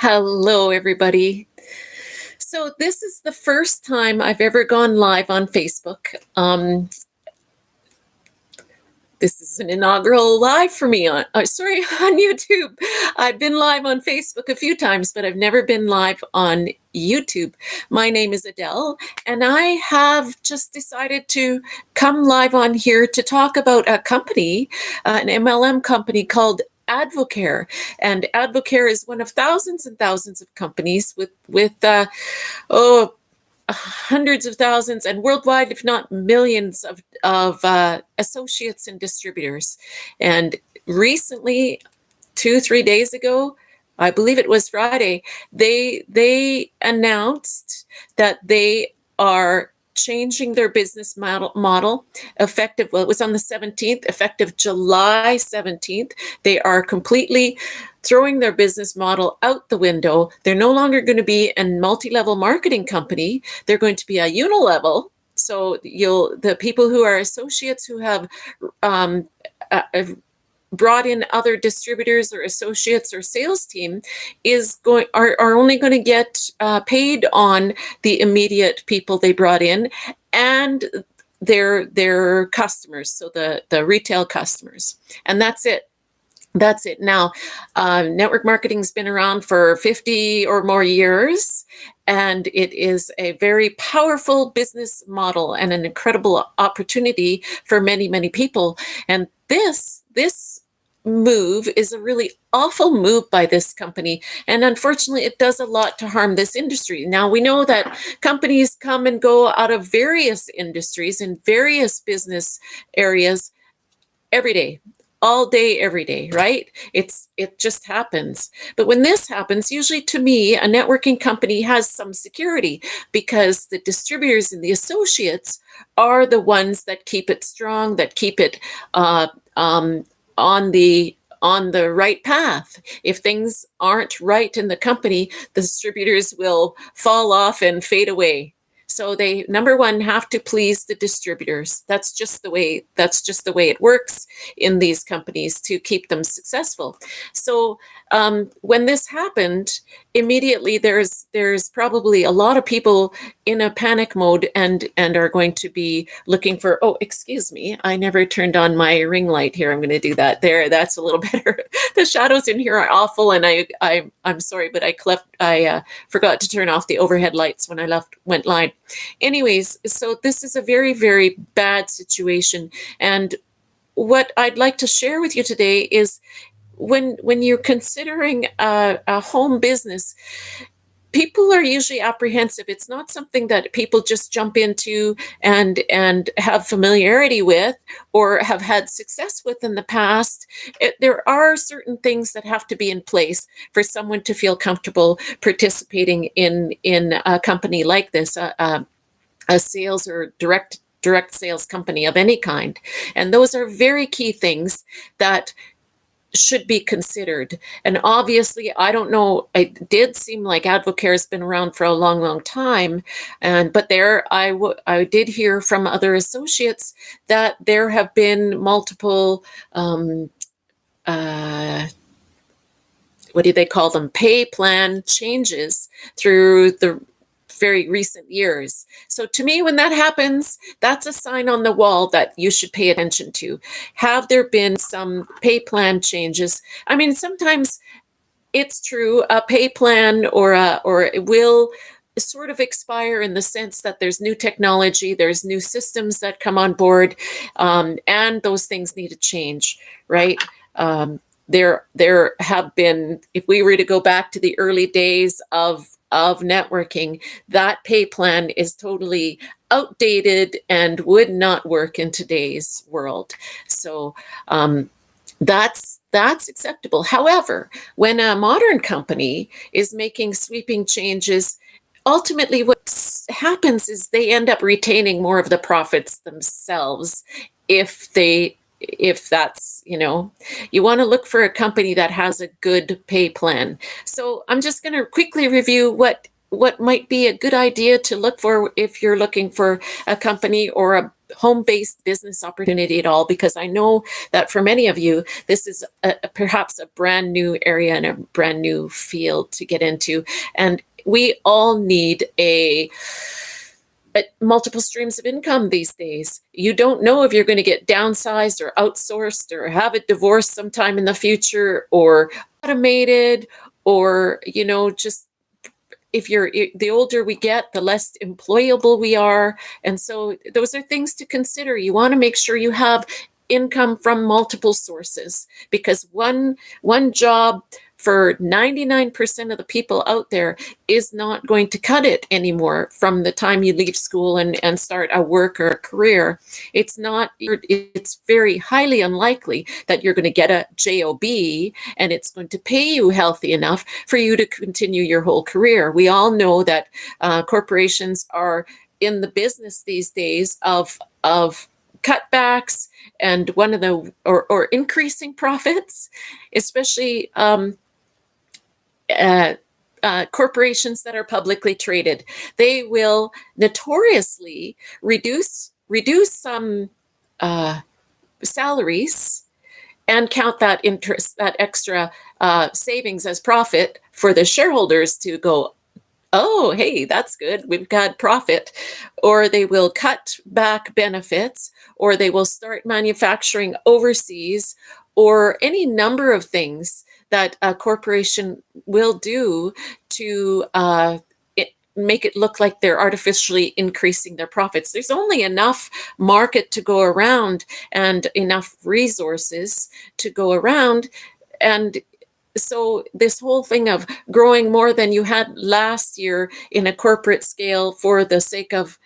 Hello, everybody. So, this is the first time I've ever gone live on Facebook. This is an inaugural live for me on YouTube. I've been live on Facebook a few times, but I've never been live on YouTube. My name is Adele, and I have just decided to come live on here to talk about a company, an MLM company called Advocare. And Advocare is one of thousands and thousands of companies with hundreds of thousands and worldwide, if not millions of associates and distributors. And recently, 2-3 days ago, I believe it was Friday, they announced that they are changing their business model effective. Well, it was on the 17th, effective July 17th. They are completely throwing their business model out the window. They're no longer going to be a multi-level marketing company. They're going to be a unilevel. So the people who are associates who have brought in other distributors or associates or sales team are only going to get paid on the immediate people they brought in and their customers, so the retail customers, and that's it. That's it. Now, network marketing's been around for 50 or more years, and it is a very powerful business model and an incredible opportunity for many, many people. And this move is a really awful move by this company. And unfortunately, it does a lot to harm this industry. Now, we know that companies come and go out of various industries and various business areas every day. All day, every day, right? It just happens. But when this happens, usually to me, a networking company has some security because the distributors and the associates are the ones that keep it strong, that keep it on the right path. If things aren't right in the company, the distributors will fall off and fade away. So they, number one, have to please the distributors. That's just the way it works in these companies to keep them successful. So when this happened, immediately there's probably a lot of people in a panic mode and are going to be looking for, oh, excuse me, I never turned on my ring light here. I'm going to do that there. That's a little better. The shadows in here are awful, and I'm sorry, but I forgot to turn off the overhead lights when I went live. Anyways, so this is a very, very bad situation. And what I'd like to share with you today is when you're considering a home business, people are usually apprehensive. It's not something that people just jump into and have familiarity with or have had success with in the past. There are certain things that have to be in place for someone to feel comfortable participating in a company like this, a sales or direct sales company of any kind. And those are very key things that should be considered. And obviously, I don't know, it did seem like Advocare has been around for a long, long time. But I did hear from other associates that there have been multiple, what do they call them? Pay plan changes through the very recent years. So to me, when that happens, that's a sign on the wall that you should pay attention to. Have there been some pay plan changes? I mean, sometimes it's true, a pay plan or it will sort of expire in the sense that there's new technology, there's new systems that come on board, and those things need to change, right? There have been, if we were to go back to the early days of networking, that pay plan is totally outdated and would not work in today's world. So that's acceptable. However, when a modern company is making sweeping changes, ultimately what happens is they end up retaining more of the profits themselves if that's, you want to look for a company that has a good pay plan. So I'm just going to quickly review what might be a good idea to look for if you're looking for a company or home-based business opportunity at all, because I know that for many of you, this is perhaps a brand new area and a brand new field to get into. And we all need multiple streams of income these days. You don't know if you're going to get downsized or outsourced or have a divorce sometime in the future or automated, or, just if the older we get, the less employable we are. And so those are things to consider. You want to make sure you have income from multiple sources, because one job for 99% of the people out there is not going to cut it anymore from the time you leave school and start a work or a career. It's very highly unlikely that you're going to get a job and it's going to pay you healthy enough for you to continue your whole career. We all know that corporations are in the business these days of cutbacks and one of the or increasing profits, especially corporations that are publicly traded. They will notoriously reduce some salaries and count that interest, that extra savings as profit for the shareholders to go, oh, hey, that's good, we've got profit. Or they will cut back benefits, or they will start manufacturing overseas, or any number of things that a corporation will do to make it look like they're artificially increasing their profits. There's only enough market to go around and enough resources to go around. And so this whole thing of growing more than you had last year in a corporate scale for the sake of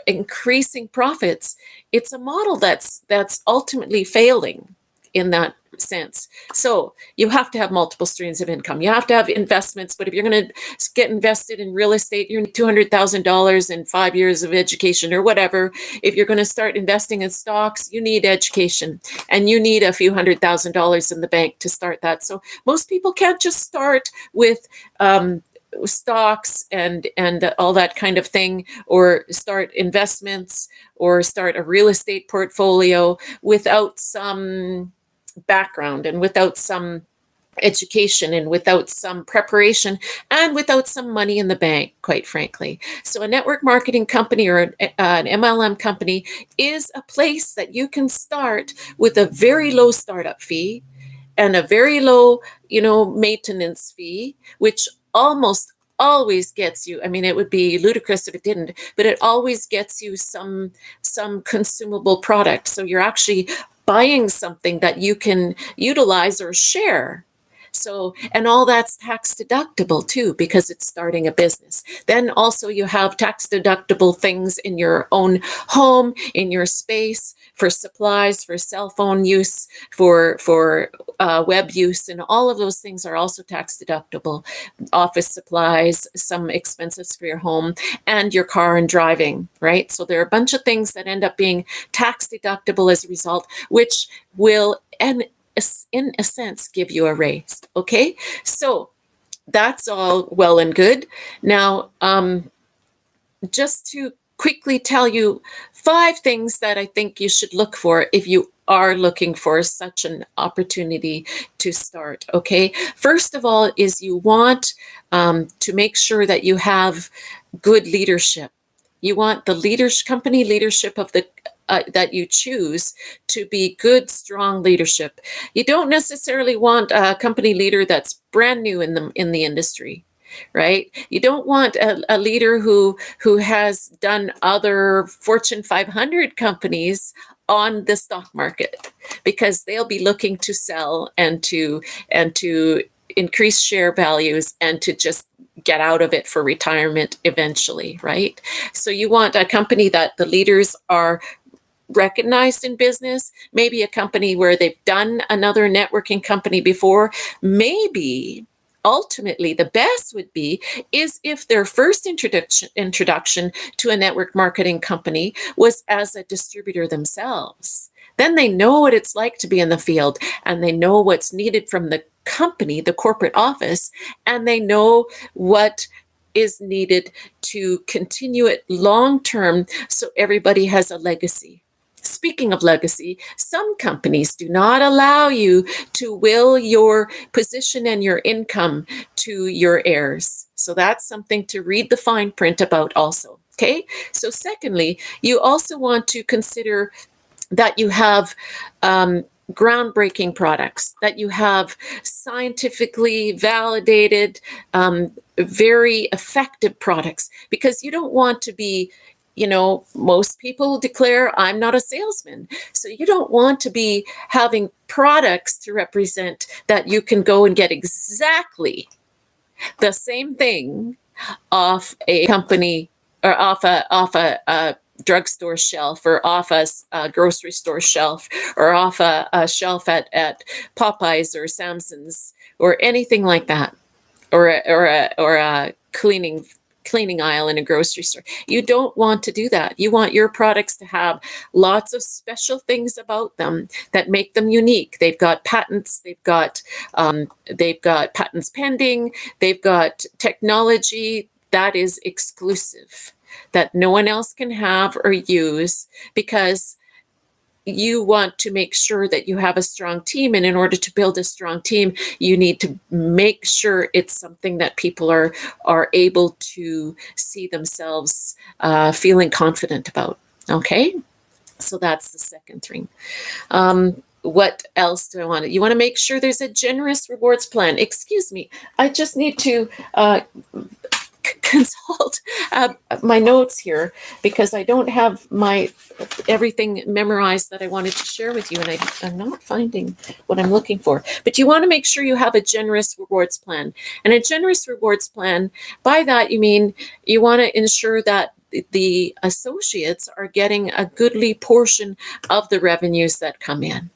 increasing profits, it's a model that's ultimately failing in that sense. So you have to have multiple streams of income. You have to have investments, but if you're going to get invested in real estate, you need $200,000 in 5 years of education or whatever. If you're going to start investing in stocks, you need education, and you need a few $100,000 in the bank to start that. So most people can't just start with stocks and all that kind of thing, or start investments or start a real estate portfolio without some background and without some education and without some preparation and without some money in the bank, quite frankly. So a network marketing company or an MLM company is a place that you can start with a very low startup fee and a very low, maintenance fee, which almost always gets you, I mean, it would be ludicrous if it didn't, but it always gets you some consumable product. So you're actually buying something that you can utilize or share. So, and all that's tax deductible too, because it's starting a business. Then also you have tax deductible things in your own home, in your space, for supplies, for cell phone use, for web use, and all of those things are also tax deductible. Office supplies, some expenses for your home, and your car and driving, right? So there are a bunch of things that end up being tax deductible as a result, which will, and in a sense, give you a raise. Okay, so that's all well and good. Now, just to quickly tell you 5 things that I think you should look for if you are looking for such an opportunity to start. Okay, first of all is you want to make sure that you have good leadership. You want the company leadership of the that you choose to be good, strong leadership. You don't necessarily want a company leader that's brand new in the industry, right? You don't want a leader who has done other Fortune 500 companies on the stock market, because they'll be looking to sell and to increase share values and to just get out of it for retirement eventually, right? So you want a company that the leaders are recognized in business, maybe a company where they've done another networking company before. Maybe ultimately the best would be is if their first introduction to a network marketing company was as a distributor themselves. Then they know what it's like to be in the field, and they know what's needed from the company, the corporate office, and they know what is needed to continue it long term so everybody has a legacy. Speaking of legacy, some companies do not allow you to will your position and your income to your heirs. So that's something to read the fine print about also. Okay. So secondly, you also want to consider that you have groundbreaking products, that you have scientifically validated, very effective products, because you don't want to be, most people declare, I'm not a salesman. So you don't want to be having products to represent that you can go and get exactly the same thing off a company or off a drugstore shelf, or off a grocery store shelf, or off a shelf at Popeyes or Samson's or anything like that, or a cleaning aisle in a grocery store. You don't want to do that. You want your products to have lots of special things about them that make them unique. They've got patents. They've got patents pending. They've got technology that is exclusive, that no one else can have or use, because you want to make sure that you have a strong team. And in order to build a strong team, you need to make sure it's something that people are able to see themselves feeling confident about. Okay, so that's the second thing. What else do I want? You want to make sure there's a generous rewards plan. Excuse me, I just need to consult my notes here, because I don't have my everything memorized that I wanted to share with you, and I'm not finding what I'm looking for. But you want to make sure you have a generous rewards plan. And a generous rewards plan, by that you mean you want to ensure that the associates are getting a goodly portion of the revenues that come in.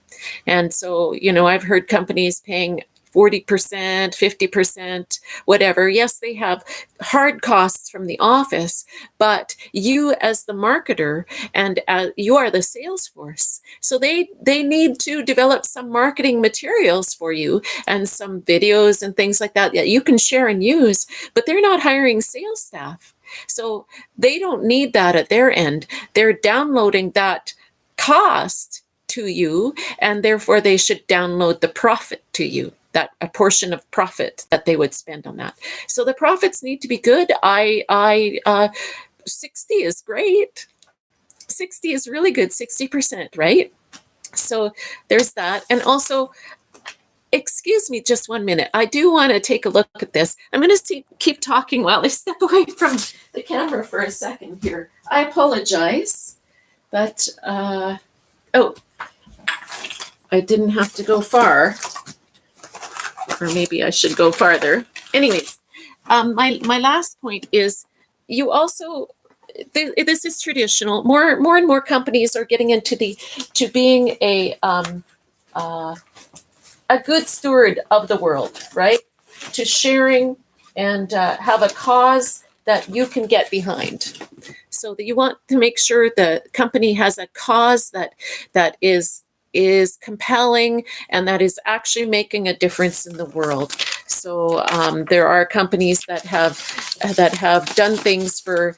And so, I've heard companies paying 40%, 50%, whatever. Yes, they have hard costs from the office, but you as the marketer, and you are the sales force. So they need to develop some marketing materials for you and some videos and things like that you can share and use, but they're not hiring sales staff. So they don't need that at their end. They're downloading that cost to you, and therefore they should download the profit to you, that a portion of profit that they would spend on that. So the profits need to be good. 60 is great. 60 is really good, 60%, right? So there's that. And also, excuse me just 1 minute. I do want to take a look at this. I'm going to keep talking while I step away from the camera for a second here. I apologize, but, I didn't have to go far. Or maybe I should go farther. Anyways, my last point is, you also, this is traditional. More and more companies are getting into being a good steward of the world, right? To sharing and have a cause that you can get behind. So that you want to make sure the company has a cause that is compelling and that is actually making a difference in the world. So there are companies that have done things for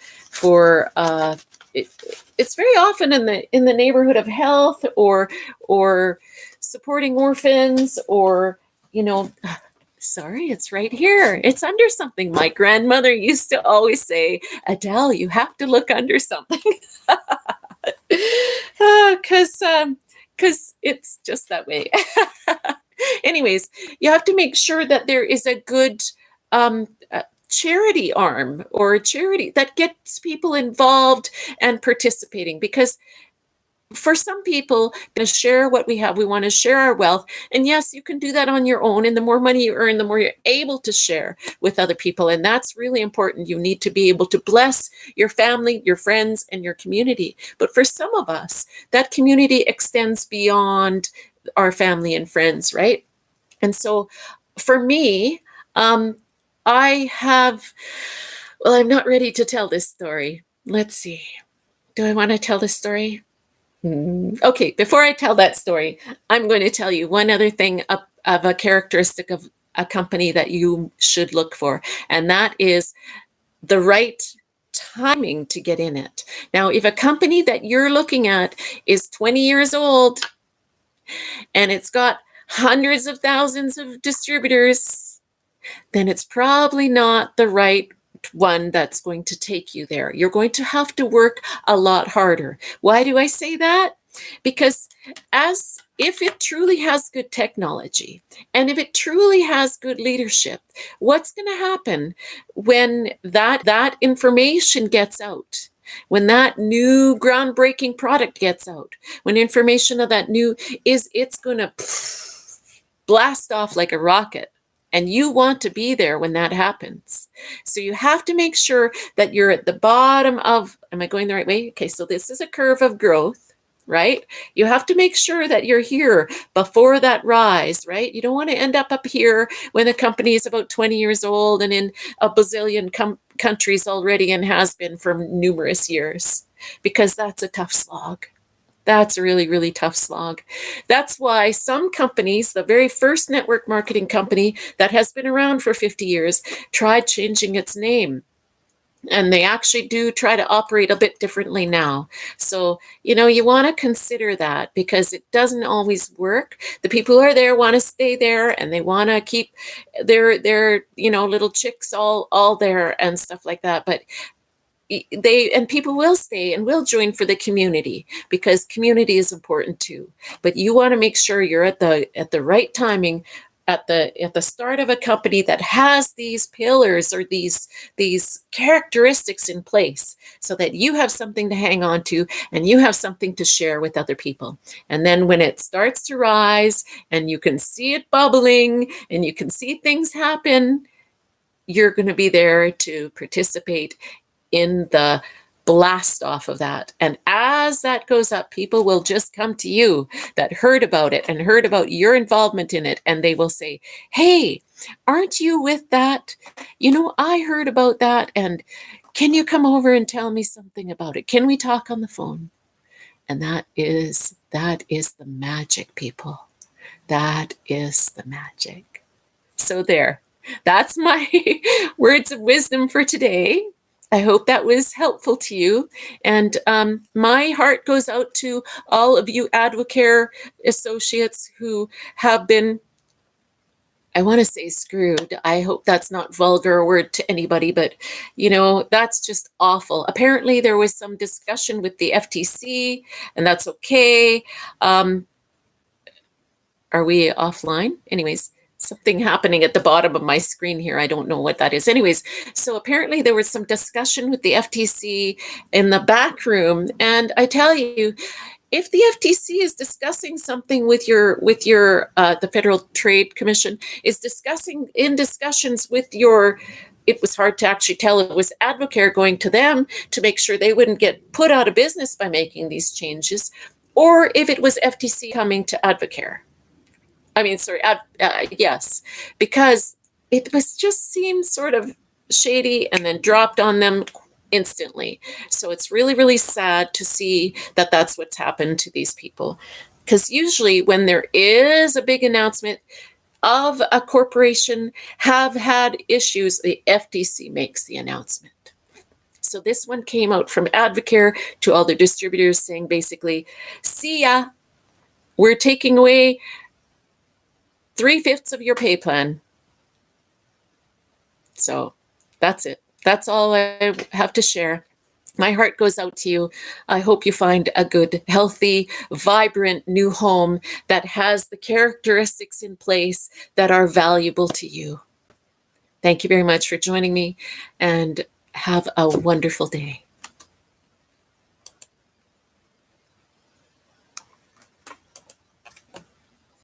it's very often in the neighborhood of health or supporting orphans, or sorry, it's right here. It's under something. My grandmother used to always say, Adele, you have to look under something. Because it's just that way. Anyways, you have to make sure that there is a good charity arm, or a charity that gets people involved and participating, because for some people, to share what we have, we want to share our wealth. And yes, you can do that on your own. And the more money you earn, the more you're able to share with other people. And that's really important. You need to be able to bless your family, your friends, and your community. But for some of us, that community extends beyond our family and friends, right? And so for me, I'm not ready to tell this story. Let's see. Do I want to tell this story? Okay, before I tell that story, I'm going to tell you one other thing of a characteristic of a company that you should look for, and that is the right timing to get in it. Now, if a company that you're looking at is 20 years old and it's got hundreds of thousands of distributors, then it's probably not the right one that's going to take you there. You're going to have to work a lot harder. Why do I say that? Because if it truly has good technology and if it truly has good leadership, what's going to happen when that information gets out? When that new groundbreaking product gets out, when information of that it's going to blast off like a rocket. And you want to be there when that happens. So you have to make sure that you're at the bottom of, am I going the right way? Okay, so this is a curve of growth, right? You have to make sure that you're here before that rise, right? You don't want to end up here when the company is about 20 years old and in a bazillion countries already and has been for numerous years, because that's a tough slog. That's a really, really tough slog. That's why some companies, the very first network marketing company that has been around for 50 years, tried changing its name. And they actually do try to operate a bit differently now. So, you want to consider that, because it doesn't always work. The people who are there want to stay there, and they want to keep their little chicks all there and stuff like that. But people will stay and will join for the community, because community is important too. But you want to make sure you're at the right timing, at the start of a company that has these pillars or these characteristics in place, so that you have something to hang on to and you have something to share with other people. And then when it starts to rise and you can see it bubbling and you can see things happen, you're going to be there to participate in the blast off of that. And as that goes up, people will just come to you that heard about it and heard about your involvement in it. And they will say, hey, aren't you with that? I heard about that. And can you come over and tell me something about it? Can we talk on the phone? And that is the magic, people. That is the magic. So there, that's my words of wisdom for today. I hope that was helpful to you. And my heart goes out to all of you Advocare associates who have been, I want to say, screwed. I hope that's not vulgar word to anybody, but that's just awful. Apparently there was some discussion with the FTC, and that's okay. Are we offline? Anyways, something happening at the bottom of my screen here. I don't know what that is. Anyways, so apparently there was some discussion with the FTC in the back room. And I tell you, if the FTC is discussing something with the Federal Trade Commission is in discussions with it was hard to actually tell. It was Advocare going to them to make sure they wouldn't get put out of business by making these changes, or if it was FTC coming to Advocare. Yes, because it just seemed sort of shady and then dropped on them instantly. So it's really, really sad to see that that's what's happened to these people. Because usually when there is a big announcement of a corporation have had issues, the FTC makes the announcement. So this one came out from Advocare to all their distributors saying basically, see ya, we're taking away 3/5 of your pay plan. So that's it. That's all I have to share. My heart goes out to you. I hope you find a good, healthy, vibrant new home that has the characteristics in place that are valuable to you. Thank you very much for joining me, and have a wonderful day.